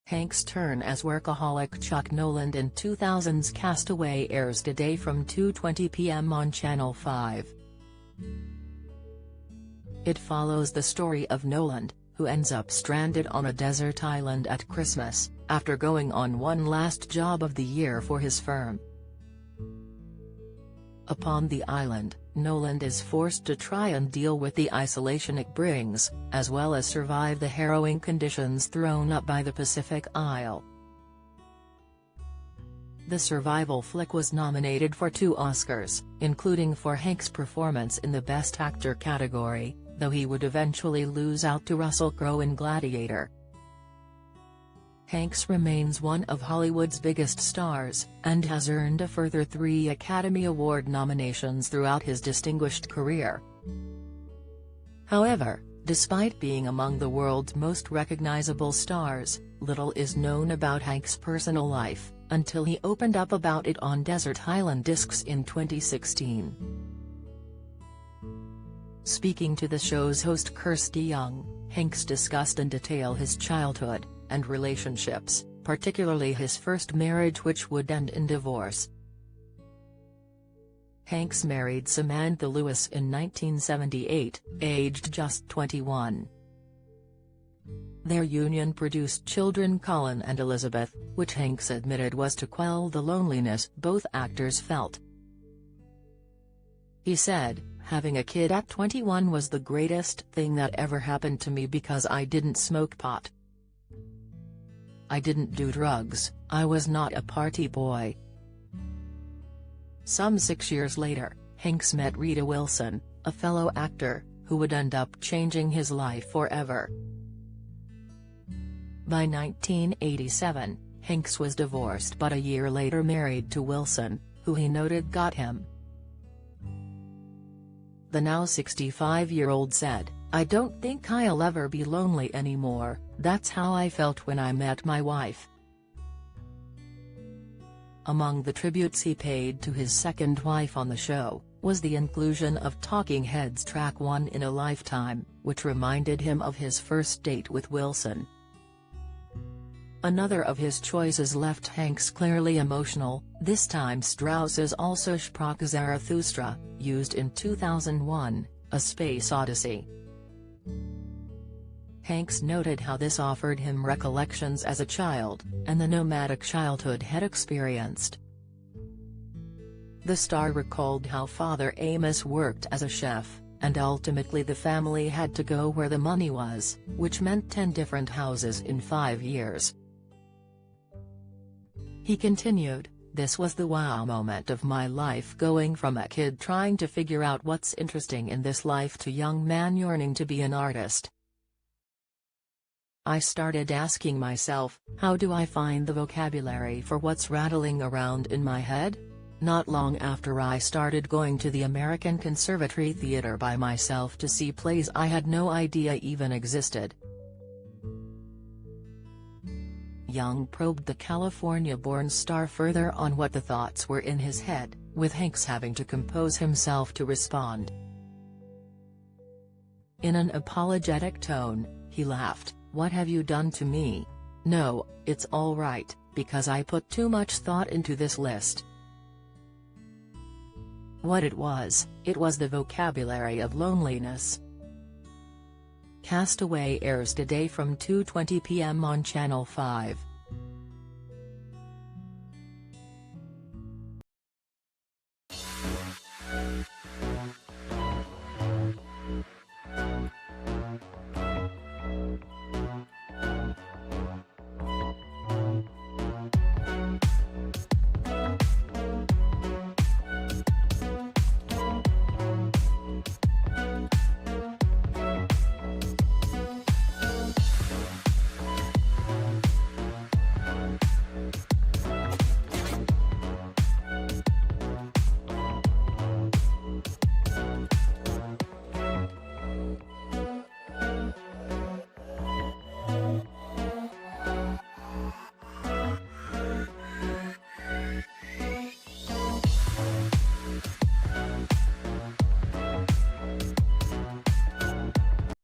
Hank's turn as workaholic Chuck Noland in 2000's Castaway airs today from 2:20 p.m. on Channel 5. It follows the story of Noland, who ends up stranded on a desert island at Christmas, after going on one last job of the year for his firm. Upon the island, Noland is forced to try and deal with the isolation it brings, as well as survive the harrowing conditions thrown up by the Pacific Isle. The survival flick was nominated for 2 Oscars, including for Hank's performance in the Best Actor category, though he would eventually lose out to Russell Crowe in Gladiator. Hanks remains one of Hollywood's biggest stars, and has earned a further 3 Academy Award nominations throughout his distinguished career. However, despite being among the world's most recognizable stars, little is known about Hank's personal life, until he opened up about it on Desert Island Discs in 2016. Speaking to the show's host Kirsty Young, Hanks discussed in detail his childhood and relationships, particularly his first marriage which would end in divorce. Hanks married Samantha Lewis in 1978, aged just 21. Their union produced children Colin and Elizabeth, which Hanks admitted was to quell the loneliness both actors felt. He said, "Having a kid at 21 was the greatest thing that ever happened to me because I didn't smoke pot. I didn't do drugs, I was not a party boy." Some 6 years later, Hanks met Rita Wilson, a fellow actor, who would end up changing his life forever. By 1987, Hanks was divorced but a year later married to Wilson, who he noted got him. The now 65-year-old said, "I don't think I'll ever be lonely anymore, that's how I felt when I met my wife." Among the tributes he paid to his second wife on the show, was the inclusion of Talking Heads' track One in a Lifetime, which reminded him of his first date with Wilson. Another of his choices left Hanks clearly emotional, this time Strauss's Also sprach Zarathustra, used in 2001, A Space Odyssey. Hanks noted how this offered him recollections as a child, and the nomadic childhood had experienced. The star recalled how Father Amos worked as a chef, and ultimately the family had to go where the money was, which meant 10 different houses in 5 years. He continued, "This was the wow moment of my life, going from a kid trying to figure out what's interesting in this life to young man yearning to be an artist. I started asking myself, how do I find the vocabulary for what's rattling around in my head? Not long after I started going to the American Conservatory Theater by myself to see plays I had no idea even existed." Young probed the California-born star further on what the thoughts were in his head, with Hanks having to compose himself to respond. In an apologetic tone, he laughed, "What have you done to me? No, it's all right, because I put too much thought into this list." What it was the vocabulary of loneliness. Castaway airs today from 2:20 p.m. on Channel 5.